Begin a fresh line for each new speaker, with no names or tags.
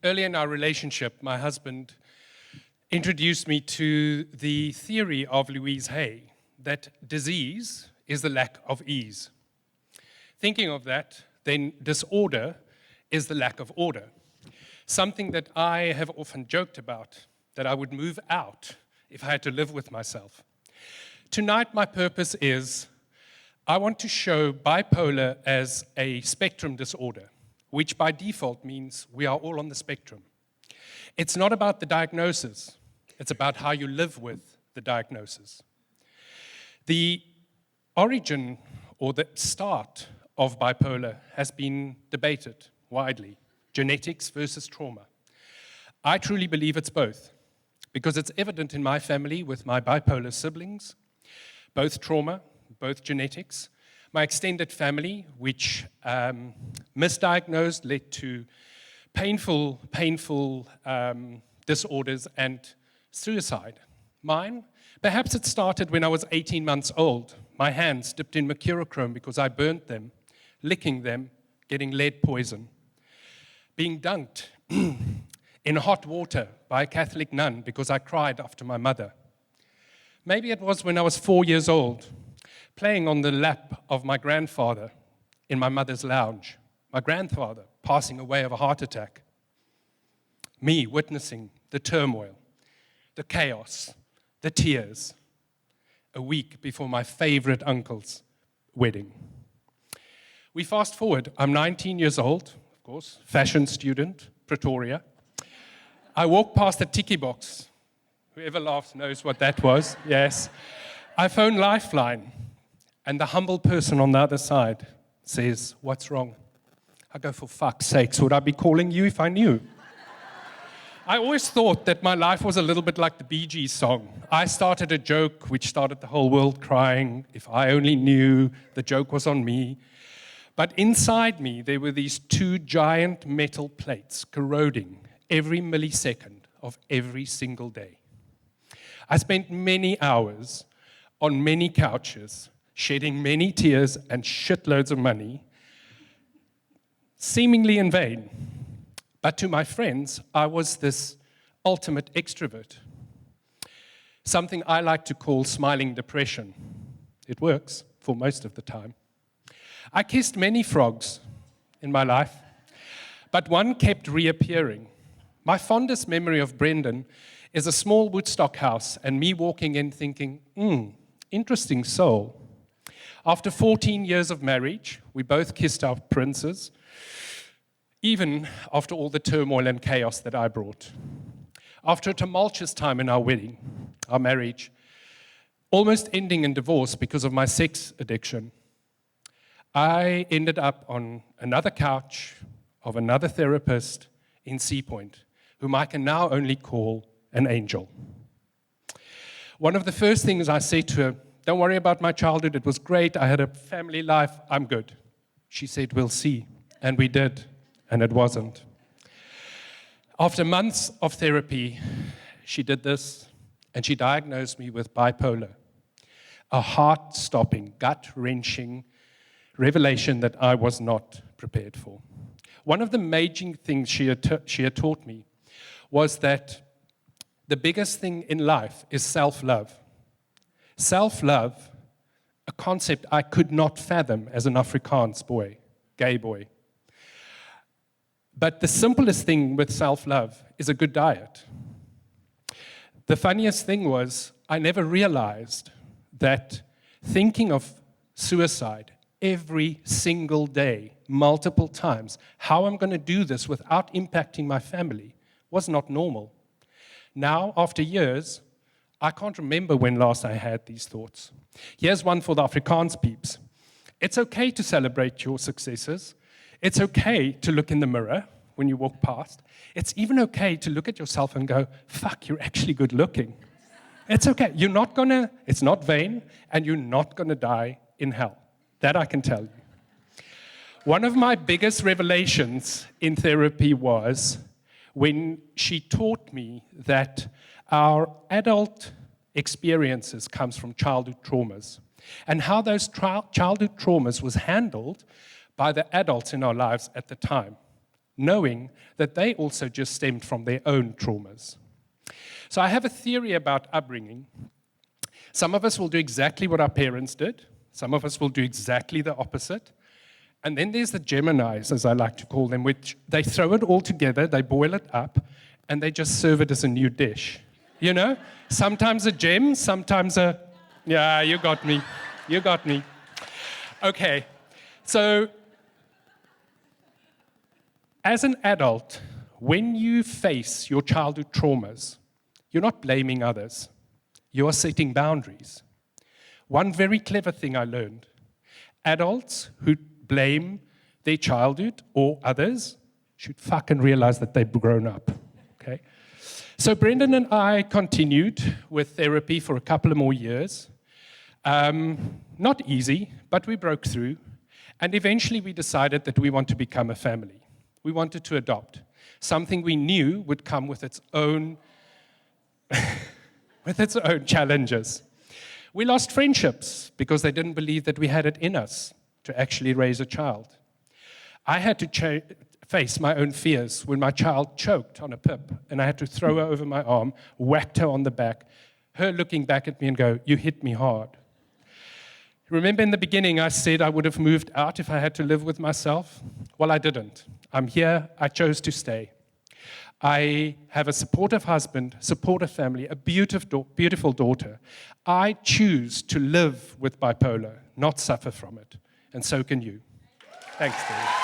Early in our relationship, my husband introduced me to the theory of Louise Hay, that disease is the lack of ease. Thinking of that, then disorder is the lack of order. Something that I have often joked about, that I would move out if I had to live with myself. Tonight, my purpose is, I want to show bipolar as a spectrum disorder, which by default means we are all on the spectrum. It's not about the diagnosis, it's about how you live with the diagnosis. The origin or the start of bipolar has been debated widely, genetics versus trauma. I truly believe it's both, because it's evident in my family with my bipolar siblings, both trauma, both genetics. My extended family, which misdiagnosed, led to painful disorders and suicide. Mine, perhaps it started when I was 18 months old. My hands dipped in mercurochrome because I burnt them, licking them, getting lead poison. Being dunked in hot water by a Catholic nun because I cried after my mother. Maybe it was when I was 4 years old, playing on the lap of my grandfather in my mother's lounge. My grandfather passing away of a heart attack. Me witnessing the turmoil, the chaos, the tears, a week before my favorite uncle's wedding. We fast forward, I'm 19 years old, of course, fashion student, Pretoria. I walk past the tiki box. Whoever laughs knows what that was, yes. I phone Lifeline, and the humble person on the other side says, "What's wrong?" I go, "For fuck's sakes, would I be calling you if I knew?" I always thought that my life was a little bit like the Bee Gees song. I started a joke which started the whole world crying. If I only knew, the joke was on me. But inside me, there were these two giant metal plates corroding every millisecond of every single day. I spent many hours on many couches, shedding many tears and shitloads of money, seemingly in vain. But to my friends, I was this ultimate extrovert, something I like to call smiling depression. It works for most of the time. I kissed many frogs in my life, but one kept reappearing. My fondest memory of Brendan is a small Woodstock house and me walking in thinking, interesting soul. After 14 years of marriage, we both kissed our princes, even after all the turmoil and chaos that I brought. After a tumultuous time in our wedding, our marriage, almost ending in divorce because of my sex addiction, I ended up on another couch of another therapist in Sea Point, whom I can now only call an angel. One of the first things I said to her, "Don't worry about my childhood, it was great, I had a family life, I'm good." She said, "We'll see." And we did, and it wasn't. After months of therapy, she did this, and she diagnosed me with bipolar, a heart-stopping, gut-wrenching revelation that I was not prepared for. One of the major things she had taught me was that the biggest thing in life is self-love. Self-love, a concept I could not fathom as an Afrikaans boy, gay boy. But the simplest thing with self-love is a good diet. The funniest thing was, I never realized that thinking of suicide every single day, multiple times, how I'm going to do this without impacting my family, was not normal. Now, after years, I can't remember when last I had these thoughts. Here's one for the Afrikaans peeps. It's okay to celebrate your successes. It's okay to look in the mirror when you walk past. It's even okay to look at yourself and go, fuck, you're actually good looking. It's okay. It's not vain, and you're not going to die in hell. That I can tell you. One of my biggest revelations in therapy was when she taught me that our adult experiences comes from childhood traumas, and how those childhood traumas was handled by the adults in our lives at the time. knowing that they also just stemmed from their own traumas. So I have a theory about upbringing. Some of us will do exactly what our parents did. Some of us will do exactly the opposite. And then there's the Geminis, as I like to call them, which they throw it all together, they boil it up, and they just serve it as a new dish. You know? Sometimes a gem, sometimes a... Yeah, you got me. You got me. Okay, so as an adult, when you face your childhood traumas, you're not blaming others. You are setting boundaries. One very clever thing I learned, adults who blame their childhood or others should fucking realize that they've grown up, okay? So Brendan and I continued with therapy for a couple of more years. Not easy, but we broke through. And eventually we decided that we want to become a family. We wanted to adopt. Something we knew would come with its own, with its own challenges. We lost friendships because they didn't believe that we had it in us to actually raise a child. I had to face my own fears when my child choked on a pip and I had to throw her over my arm, whacked her on the back, her looking back at me and go, "You hit me hard." Remember in the beginning I said I would have moved out if I had to live with myself? Well, I didn't. I'm here. I chose to stay. I have a supportive husband, supportive family, a beautiful daughter. I choose to live with bipolar, not suffer from it. And so can you. Thanks, Dave.